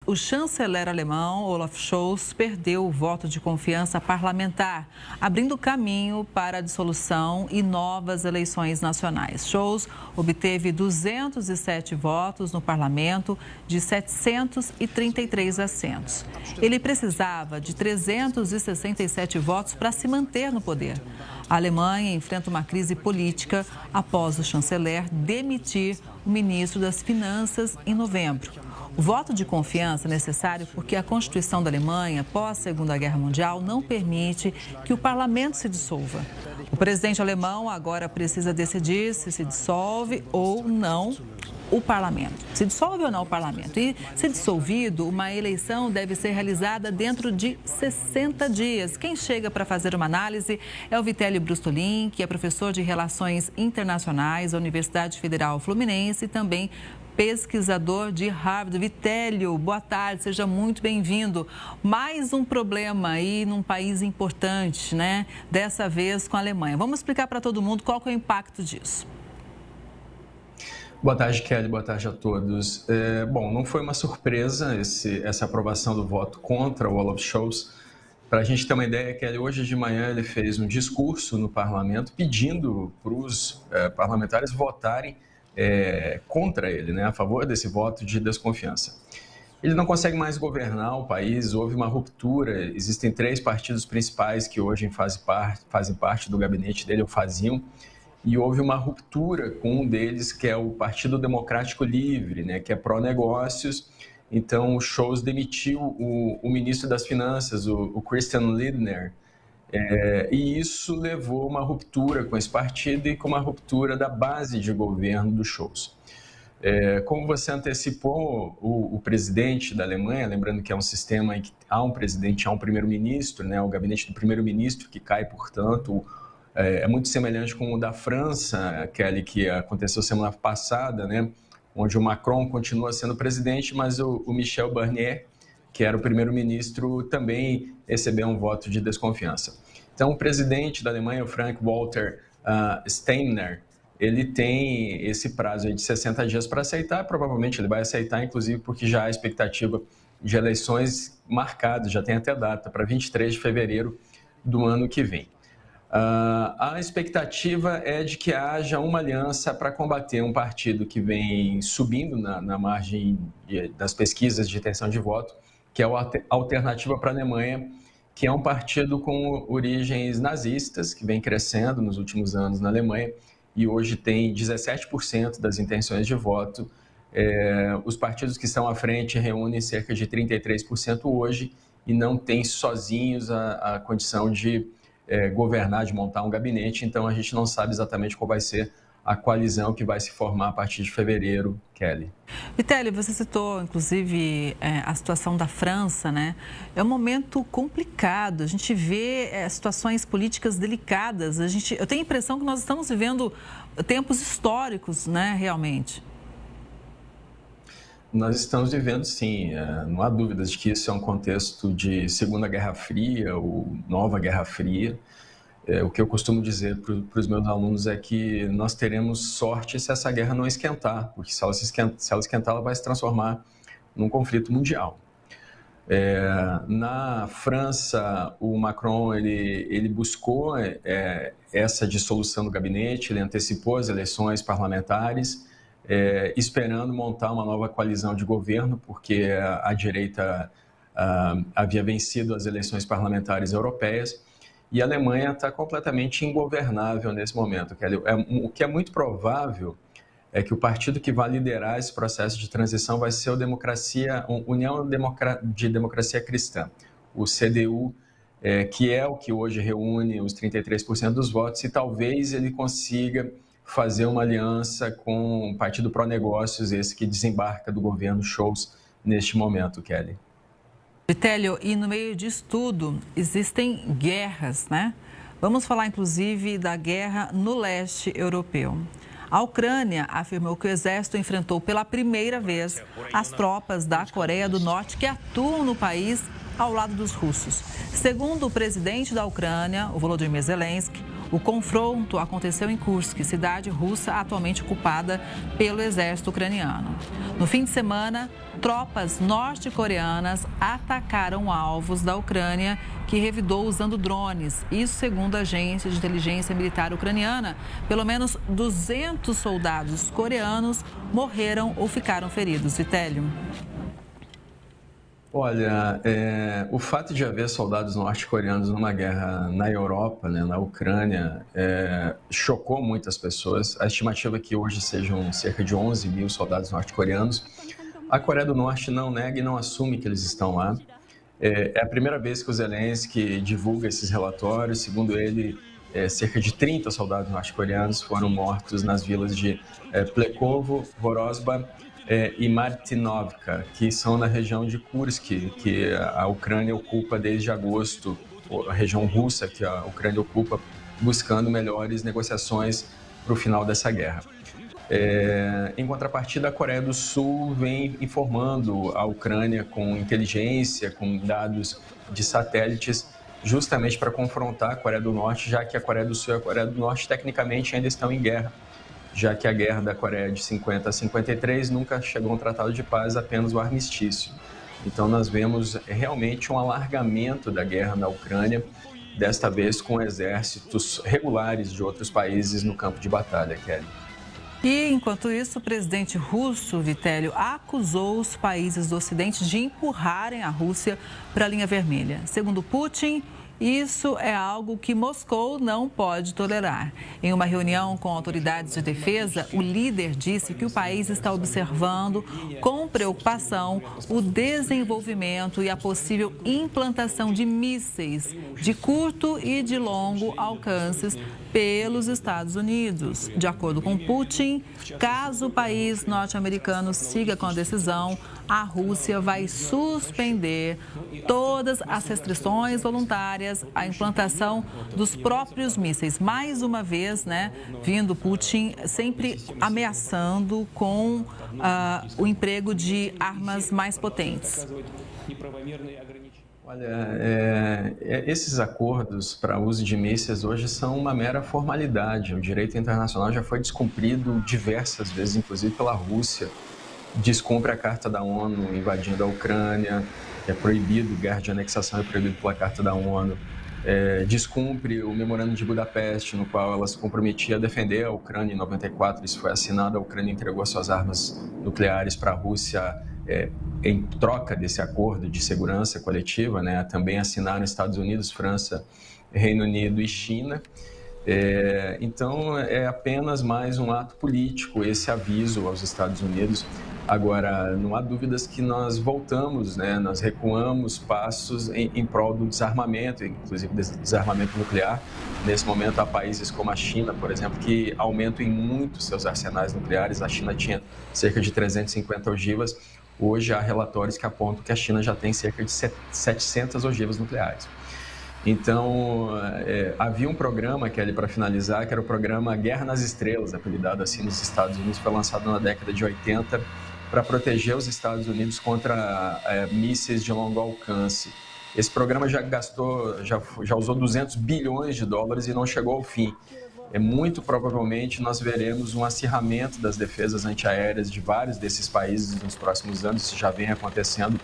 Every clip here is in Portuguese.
o chanceler alemão Olaf Scholz perdeu o voto de confiança parlamentar, abrindo caminho para a dissolução e novas eleições nacionais. Scholz obteve 207 votos no parlamento de 733 assentos. Ele precisava de 367 votos para se manter no poder. A Alemanha enfrenta uma crise política após o chanceler demitir o ministro das Finanças em novembro. O voto de confiança é necessário porque a Constituição da Alemanha, pós-Segunda Guerra Mundial, não permite que o parlamento se dissolva. O presidente alemão agora precisa decidir se dissolve ou não o parlamento. Se dissolve ou não o parlamento. E, se dissolvido, uma eleição deve ser realizada dentro de 60 dias. Quem chega para fazer uma análise é o Vitélio Brustolin, que é professor de Relações Internacionais da Universidade Federal Fluminense e também pesquisador de Harvard. Vitélio, boa tarde, seja muito bem-vindo. Mais um problema aí num país importante, né? Dessa vez com a Alemanha. Vamos explicar para todo mundo qual que é o impacto disso. Boa tarde, Kelly. Boa tarde a todos. Bom, não foi uma surpresa essa aprovação do voto contra o Olaf Scholz. Para a gente ter uma ideia, Kelly, hoje de manhã ele fez um discurso no parlamento pedindo para os parlamentares votarem contra ele, né, a favor desse voto de desconfiança. Ele não consegue mais governar o país, houve uma ruptura, existem 3 partidos principais que hoje fazem parte do gabinete dele, ou faziam, e houve uma ruptura com um deles, que é o Partido Democrático Livre, né, que é pró-negócios. Então, o Scholz demitiu o ministro das Finanças, o Christian Lindner, e isso levou uma ruptura com esse partido e com uma ruptura da base de governo do Scholz. Como você antecipou, o presidente da Alemanha, lembrando que é um sistema em que há um presidente, há um primeiro-ministro, né, o gabinete do primeiro-ministro que cai, portanto, é muito semelhante com o da França, Kelly, que aconteceu semana passada, né, onde o Macron continua sendo presidente, mas o Michel Barnier, que era o primeiro-ministro, também recebeu um voto de desconfiança. Então, o presidente da Alemanha, o Frank-Walter Steinmeier, ele tem esse prazo aí de 60 dias para aceitar, provavelmente ele vai aceitar, inclusive porque já há expectativa de eleições marcadas, já tem até data, para 23 de fevereiro do ano que vem. A expectativa é de que haja uma aliança para combater um partido que vem subindo na margem das pesquisas de intenção de voto, que é a Alternativa para a Alemanha, que é um partido com origens nazistas, que vem crescendo nos últimos anos na Alemanha e hoje tem 17% das intenções de voto. Os partidos que estão à frente reúnem cerca de 33% hoje e não têm sozinhos a condição de governar, de montar um gabinete, então a gente não sabe exatamente qual vai ser a coalizão que vai se formar a partir de fevereiro, Kelly. Vitélio, você citou, inclusive, a situação da França, né? É um momento complicado, a gente vê situações políticas delicadas, eu tenho a impressão que nós estamos vivendo tempos históricos, né, realmente. Nós estamos vivendo, sim, não há dúvidas de que isso é um contexto de Segunda Guerra Fria ou Nova Guerra Fria. O que eu costumo dizer para os meus alunos é que nós teremos sorte se essa guerra não esquentar, porque se ela esquentar, ela vai se transformar num conflito mundial. Na França, o Macron ele buscou essa dissolução do gabinete, ele antecipou as eleições parlamentares, esperando montar uma nova coalizão de governo, porque a direita havia vencido as eleições parlamentares europeias, e a Alemanha está completamente ingovernável nesse momento. O que é muito provável é que o partido que vai liderar esse processo de transição vai ser União de Democracia Cristã, o CDU, que é o que hoje reúne os 33% dos votos, e talvez ele consiga fazer uma aliança com o Partido Pró-Negócios, esse que desembarca do governo Scholz neste momento, Kelly. Vitélio, e no meio disso tudo, existem guerras, né? Vamos falar, inclusive, da guerra no leste europeu. A Ucrânia afirmou que o exército enfrentou pela primeira vez as tropas da Coreia do Norte que atuam no país ao lado dos russos. Segundo o presidente da Ucrânia, o Volodymyr Zelensky, O confronto aconteceu em Kursk, cidade russa atualmente ocupada pelo exército ucraniano. No fim de semana, tropas norte-coreanas atacaram alvos da Ucrânia, que revidou usando drones. Isso segundo a agência de inteligência militar ucraniana. Pelo menos 200 soldados coreanos morreram ou ficaram feridos. Vitélio. Olha, o fato de haver soldados norte-coreanos numa guerra na Europa, né, na Ucrânia, chocou muitas pessoas. A estimativa é que hoje sejam cerca de 11 mil soldados norte-coreanos. A Coreia do Norte não nega e não assume que eles estão lá. É a primeira vez que o Zelensky divulga esses relatórios. Segundo ele, cerca de 30 soldados norte-coreanos foram mortos nas vilas de Plekovo, Vorosba e Martinovka, que são na região de Kursk, que a Ucrânia ocupa desde agosto, a região russa que a Ucrânia ocupa, buscando melhores negociações para o final dessa guerra. Em contrapartida, a Coreia do Sul vem informando a Ucrânia com inteligência, com dados de satélites, justamente para confrontar a Coreia do Norte, já que a Coreia do Sul e a Coreia do Norte tecnicamente ainda estão em guerra, já que a guerra da Coreia de 50 a 53 nunca chegou a um tratado de paz, apenas o armistício. Então nós vemos realmente um alargamento da guerra na Ucrânia, desta vez com exércitos regulares de outros países no campo de batalha, Kelly. E, enquanto isso, o presidente russo, Vitélio, acusou os países do Ocidente de empurrarem a Rússia para a linha vermelha. Segundo Putin, isso é algo que Moscou não pode tolerar. Em uma reunião com autoridades de defesa, o líder disse que o país está observando com preocupação o desenvolvimento e a possível implantação de mísseis de curto e de longo alcances pelos Estados Unidos. De acordo com Putin, caso o país norte-americano siga com a decisão, a Rússia vai suspender todas as restrições voluntárias à implantação dos próprios mísseis. Mais uma vez, vindo Putin sempre ameaçando com o emprego de armas mais potentes. Olha, esses acordos para uso de mísseis hoje são uma mera formalidade. O direito internacional já foi descumprido diversas vezes, inclusive pela Rússia. Descumpre a Carta da ONU invadindo a Ucrânia, é proibido, guerra de anexação é proibido pela Carta da ONU. Descumpre o Memorando de Budapeste, no qual ela se comprometia a defender a Ucrânia em 94. Isso foi assinado, a Ucrânia entregou suas armas nucleares para a Rússia em troca desse acordo de segurança coletiva, também assinaram Estados Unidos, França, Reino Unido e China. Então, é apenas mais um ato político, esse aviso aos Estados Unidos. Agora, não há dúvidas que nós voltamos, nós recuamos passos em prol do desarmamento, inclusive desarmamento nuclear. Nesse momento, há países como a China, por exemplo, que aumentam em muito seus arsenais nucleares. A China tinha cerca de 350 ogivas. Hoje, há relatórios que apontam que a China já tem cerca de 700 ogivas nucleares. Então, havia um programa, Kelly, para finalizar, que era o programa Guerra nas Estrelas, apelidado assim nos Estados Unidos, foi lançado na década de 80 para proteger os Estados Unidos contra mísseis de longo alcance. Esse programa já usou 200 bilhões de dólares e não chegou ao fim. Muito provavelmente nós veremos um acirramento das defesas antiaéreas de vários desses países nos próximos anos. Isso já vem acontecendo,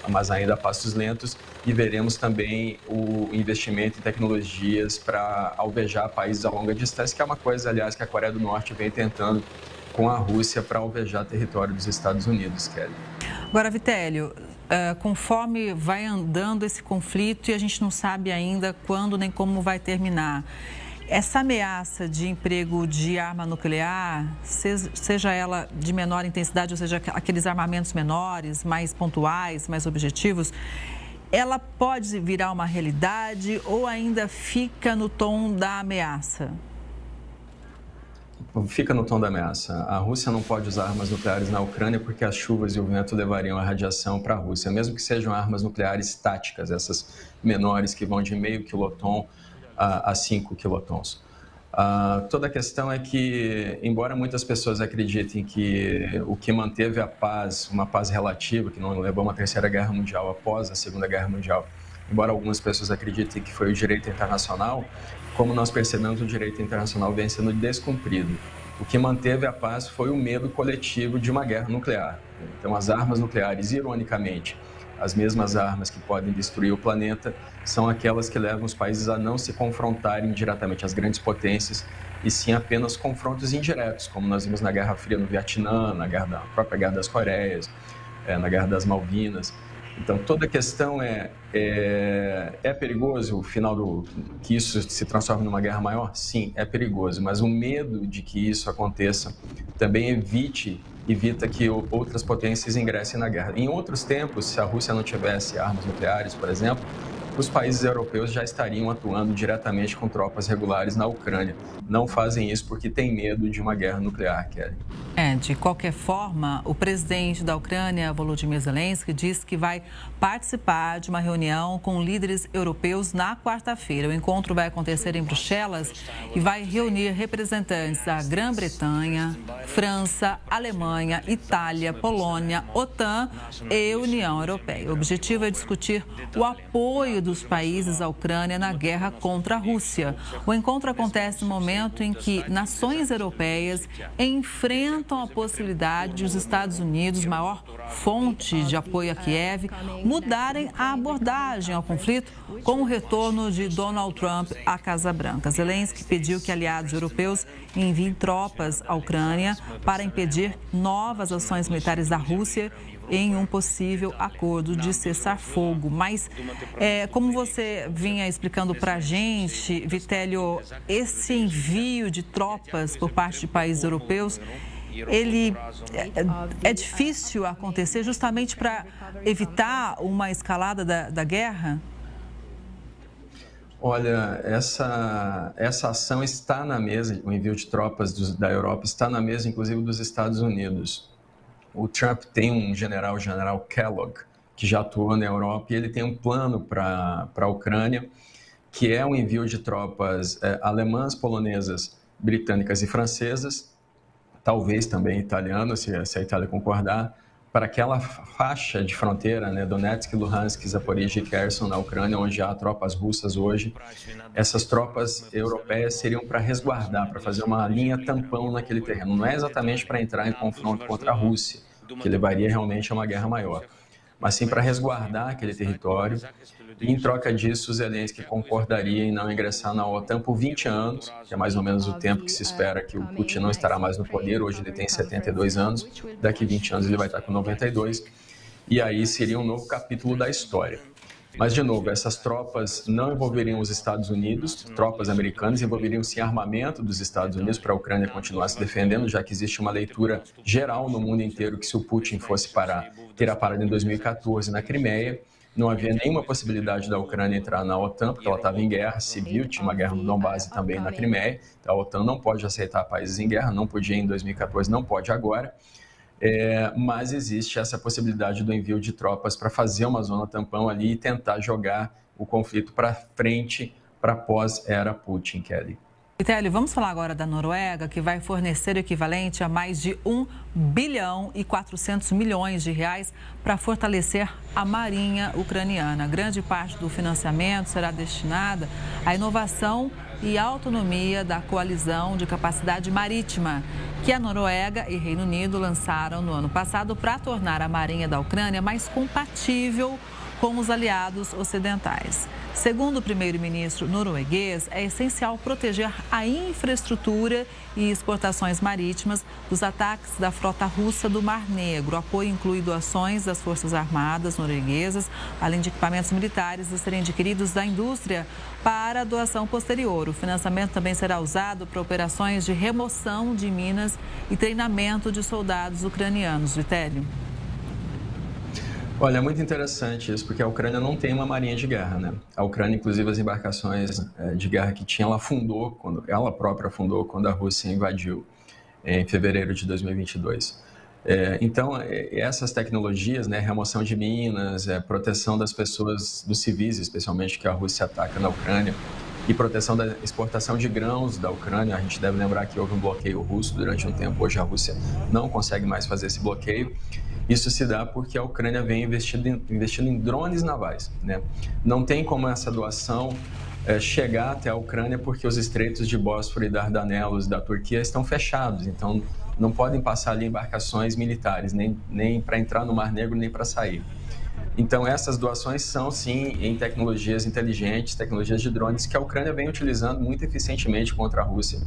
mas ainda a passos lentos, e veremos também o investimento em tecnologias para alvejar países a longa distância, que é uma coisa, aliás, que a Coreia do Norte vem tentando com a Rússia para alvejar território dos Estados Unidos, Kelly. Agora, Vitélio, conforme vai andando esse conflito e a gente não sabe ainda quando nem como vai terminar, essa ameaça de emprego de arma nuclear, seja ela de menor intensidade, ou seja, aqueles armamentos menores, mais pontuais, mais objetivos, ela pode virar uma realidade ou ainda fica no tom da ameaça? Fica no tom da ameaça. A Rússia não pode usar armas nucleares na Ucrânia porque as chuvas e o vento levariam a radiação para a Rússia, mesmo que sejam armas nucleares táticas, essas menores que vão de meio quiloton a 5 quilotons. Toda a questão é que, embora muitas pessoas acreditem que o que manteve a paz, uma paz relativa, que não levou a uma terceira guerra mundial após a Segunda Guerra Mundial, embora algumas pessoas acreditem que foi o direito internacional, como nós percebemos, o direito internacional vem sendo descumprido. O que manteve a paz foi o medo coletivo de uma guerra nuclear. Então, as armas nucleares, ironicamente, as mesmas armas que podem destruir o planeta, são aquelas que levam os países a não se confrontarem diretamente às grandes potências, e sim apenas confrontos indiretos, como nós vimos na Guerra Fria no Vietnã, na própria Guerra das Coreias, na Guerra das Malvinas. Então, toda a questão é perigoso o final que isso se transforme numa guerra maior? Sim, é perigoso, mas o medo de que isso aconteça também evita que outras potências ingressem na guerra. Em outros tempos, se a Rússia não tivesse armas nucleares, por exemplo, os países europeus já estariam atuando diretamente com tropas regulares na Ucrânia. Não fazem isso porque têm medo de uma guerra nuclear, Kelly. De qualquer forma, o presidente da Ucrânia, Volodymyr Zelensky, disse que vai participar de uma reunião com líderes europeus na quarta-feira. O encontro vai acontecer em Bruxelas e vai reunir representantes da Grã-Bretanha, França, Alemanha, Itália, Polônia, OTAN e União Europeia. O objetivo é discutir o apoio dos países à Ucrânia na guerra contra a Rússia. O encontro acontece no momento em que nações europeias enfrentam a possibilidade de os Estados Unidos, maior fonte de apoio a Kiev, mudarem a abordagem ao conflito com o retorno de Donald Trump à Casa Branca. Zelensky pediu que aliados europeus enviem tropas à Ucrânia para impedir novas ações militares da Rússia em um possível acordo de cessar-fogo. Mas, como você vinha explicando para a gente, Vitélio, esse envio de tropas por parte de países europeus, ele é difícil acontecer justamente para evitar uma escalada da guerra? Olha, essa ação está na mesa, o envio de tropas da Europa está na mesa, inclusive dos Estados Unidos. O Trump tem um general Kellogg, que já atuou na Europa, e ele tem um plano para a Ucrânia, que é o envio de tropas alemãs, polonesas, britânicas e francesas, talvez também italianas, se a Itália concordar, para aquela faixa de fronteira, né, Donetsk, Luhansk, Zaporizhzhia e Kherson, na Ucrânia, onde há tropas russas hoje. Essas tropas europeias seriam para resguardar, para fazer uma linha tampão naquele terreno. Não é exatamente para entrar em confronto contra a Rússia, que levaria realmente a uma guerra maior, mas sim para resguardar aquele território. E, em troca disso, Zelensky concordaria em não ingressar na OTAN por 20 anos, que é mais ou menos o tempo que se espera que o Putin não estará mais no poder. Hoje ele tem 72 anos, daqui 20 anos ele vai estar com 92, e aí seria um novo capítulo da história. Mas, de novo, essas tropas não envolveriam os Estados Unidos, tropas americanas envolveriam sim armamento dos Estados Unidos para a Ucrânia continuar se defendendo, já que existe uma leitura geral no mundo inteiro que se o Putin fosse parar, teria parado em 2014 na Crimeia. Não havia nenhuma possibilidade da Ucrânia entrar na OTAN, porque ela estava em guerra civil, tinha uma guerra no Donbass e também na Crimeia. Então, a OTAN não pode aceitar países em guerra, não podia em 2014, não pode agora. Mas existe essa possibilidade do envio de tropas para fazer uma zona tampão ali e tentar jogar o conflito para frente, para pós-era Putin, Kelly. Vitélio, vamos falar agora da Noruega, que vai fornecer o equivalente a mais de 1 bilhão e 400 milhões de reais para fortalecer a marinha ucraniana. Grande parte do financiamento será destinada à inovação e autonomia da coalizão de capacidade marítima, que a Noruega e Reino Unido lançaram no ano passado para tornar a marinha da Ucrânia mais compatível com os aliados ocidentais. Segundo o primeiro-ministro norueguês, é essencial proteger a infraestrutura e exportações marítimas dos ataques da frota russa do Mar Negro. O apoio inclui doações das Forças Armadas norueguesas, além de equipamentos militares a serem adquiridos da indústria para a doação posterior. O financiamento também será usado para operações de remoção de minas e treinamento de soldados ucranianos. Vitélio. Olha, é muito interessante isso, porque a Ucrânia não tem uma marinha de guerra, né? A Ucrânia, inclusive, as embarcações de guerra que tinha, ela própria fundou quando a Rússia invadiu em fevereiro de 2022. Então, essas tecnologias, né, remoção de minas, proteção das pessoas, dos civis, especialmente que a Rússia ataca na Ucrânia, e proteção da exportação de grãos da Ucrânia. A gente deve lembrar que houve um bloqueio russo durante um tempo, hoje a Rússia não consegue mais fazer esse bloqueio. Isso se dá porque a Ucrânia vem investindo em drones navais, né? Não tem como essa doação chegar até a Ucrânia porque os estreitos de Bósforo e Dardanelos da Turquia estão fechados, então não podem passar ali embarcações militares, nem para entrar no Mar Negro, nem para sair. Então, essas doações são, sim, em tecnologias inteligentes, tecnologias de drones que a Ucrânia vem utilizando muito eficientemente contra a Rússia.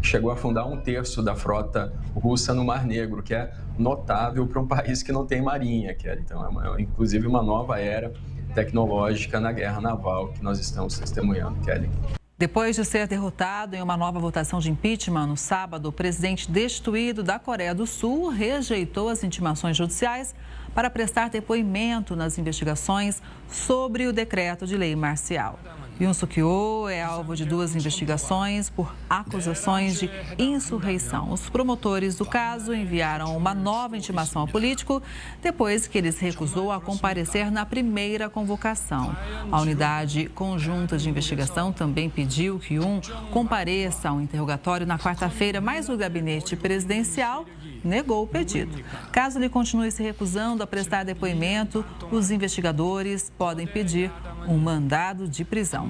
Chegou a afundar 1/3 da frota russa no Mar Negro, que é notável para um país que não tem marinha, Kelly. Então, inclusive uma nova era tecnológica na guerra naval que nós estamos testemunhando, Kelly. Depois de ser derrotado em uma nova votação de impeachment no sábado, o presidente destituído da Coreia do Sul rejeitou as intimações judiciais para prestar depoimento nas investigações sobre o decreto de lei marcial. Yoon Suk-yeol é alvo de 2 investigações por acusações de insurreição. Os promotores do caso enviaram uma nova intimação ao político depois que ele se recusou a comparecer na primeira convocação. A unidade conjunta de investigação também pediu que Yoon compareça ao interrogatório na quarta-feira, mas o gabinete presidencial negou o pedido. Caso ele continue se recusando a prestar depoimento, os investigadores podem pedir um mandado de prisão.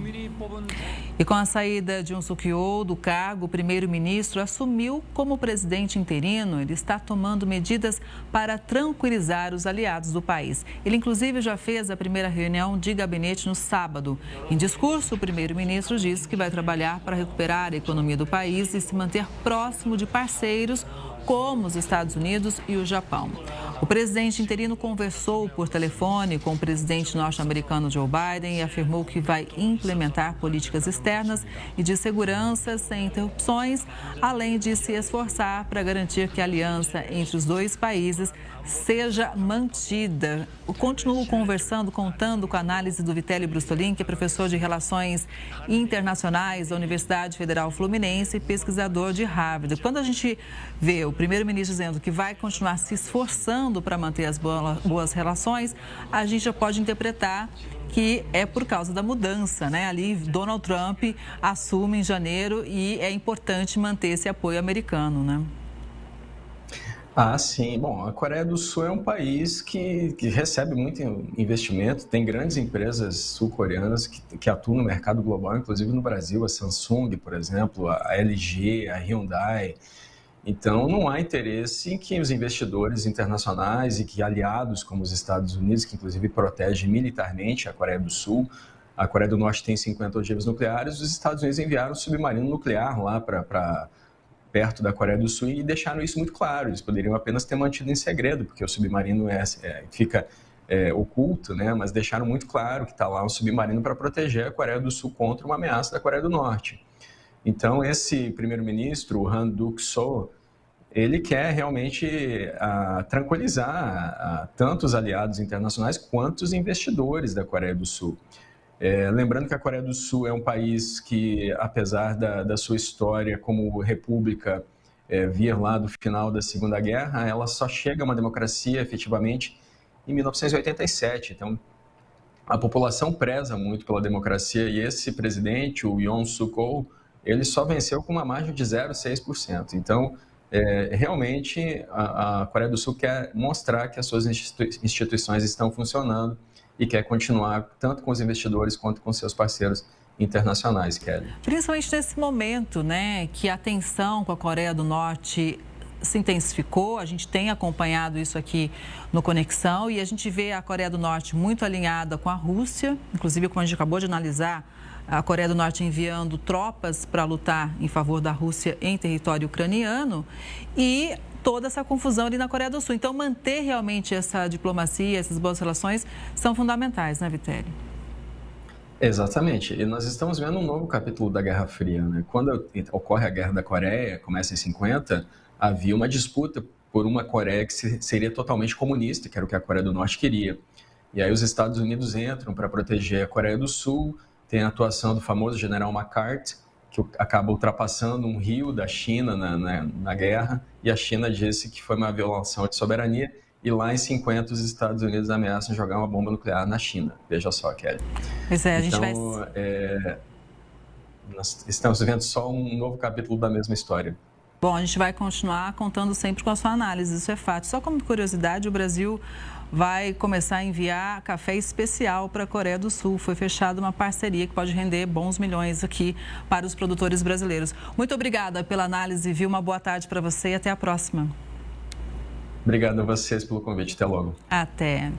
E com a saída de Yoon Suk-yeol do cargo, o primeiro-ministro assumiu como presidente interino. Ele está tomando medidas para tranquilizar os aliados do país. Ele, inclusive, já fez a primeira reunião de gabinete no sábado. Em discurso, o primeiro-ministro disse que vai trabalhar para recuperar a economia do país e se manter próximo de parceiros como os Estados Unidos e o Japão. O presidente interino conversou por telefone com o presidente norte-americano Joe Biden e afirmou que vai implementar políticas externas e de segurança sem interrupções, além de se esforçar para garantir que a aliança entre os dois países seja mantida. Eu continuo conversando, contando com a análise do Vitelli Brustolin, que é professor de Relações Internacionais da Universidade Federal Fluminense e pesquisador de Harvard. Quando a gente vê o primeiro-ministro dizendo que vai continuar se esforçando para manter as boas relações, a gente já pode interpretar que é por causa da mudança, né? Ali, Donald Trump assume em janeiro e é importante manter esse apoio americano, né? Ah, sim. Bom, a Coreia do Sul é um país que recebe muito investimento, tem grandes empresas sul-coreanas que atuam no mercado global, inclusive no Brasil, a Samsung, por exemplo, a LG, a Hyundai. Então, não há interesse em que os investidores internacionais e que aliados como os Estados Unidos, que inclusive protegem militarmente a Coreia do Sul, a Coreia do Norte tem 50 ogivas nucleares, os Estados Unidos enviaram um submarino nuclear lá para perto da Coreia do Sul e deixaram isso muito claro. Eles poderiam apenas ter mantido em segredo, porque o submarino fica oculto, né? Mas deixaram muito claro que está lá um submarino para proteger a Coreia do Sul contra uma ameaça da Coreia do Norte. Então, esse primeiro-ministro, o Han Duck-soo, ele quer realmente tranquilizar tanto os aliados internacionais quanto os investidores da Coreia do Sul. Lembrando que a Coreia do Sul é um país que, apesar da sua história como república vir lá do final da Segunda Guerra, ela só chega a uma democracia efetivamente em 1987. Então, a população preza muito pela democracia e esse presidente, o Yoon Suk-yeol, ele só venceu com uma margem de 0,6%. Então, realmente, a Coreia do Sul quer mostrar que as suas instituições estão funcionando e quer continuar tanto com os investidores quanto com seus parceiros internacionais, Kelly. Principalmente nesse momento, né, que a tensão com a Coreia do Norte se intensificou, a gente tem acompanhado isso aqui no Conexão e a gente vê a Coreia do Norte muito alinhada com a Rússia, inclusive como a gente acabou de analisar, a Coreia do Norte enviando tropas para lutar em favor da Rússia em território ucraniano e toda essa confusão ali na Coreia do Sul. Então, manter realmente essa diplomacia, essas boas relações são fundamentais, né, Vitelli? Exatamente. E nós estamos vendo um novo capítulo da Guerra Fria, né? Quando ocorre a Guerra da Coreia, começa em 50, havia uma disputa por uma Coreia que seria totalmente comunista, que era o que a Coreia do Norte queria. E aí os Estados Unidos entram para proteger a Coreia do Sul, tem a atuação do famoso general MacArthur, que acaba ultrapassando um rio da China na guerra, e a China disse que foi uma violação de soberania, e lá em 50 os Estados Unidos ameaçam jogar uma bomba nuclear na China. Veja só, Kelly. Pois é, a gente vai... nós estamos vendo só um novo capítulo da mesma história. Bom, a gente vai continuar contando sempre com a sua análise, isso é fato. Só como curiosidade, o Brasil vai começar a enviar café especial para a Coreia do Sul. Foi fechada uma parceria que pode render bons milhões aqui para os produtores brasileiros. Muito obrigada pela análise, viu? Uma boa tarde para você e até a próxima. Obrigado a vocês pelo convite. Até logo. Até.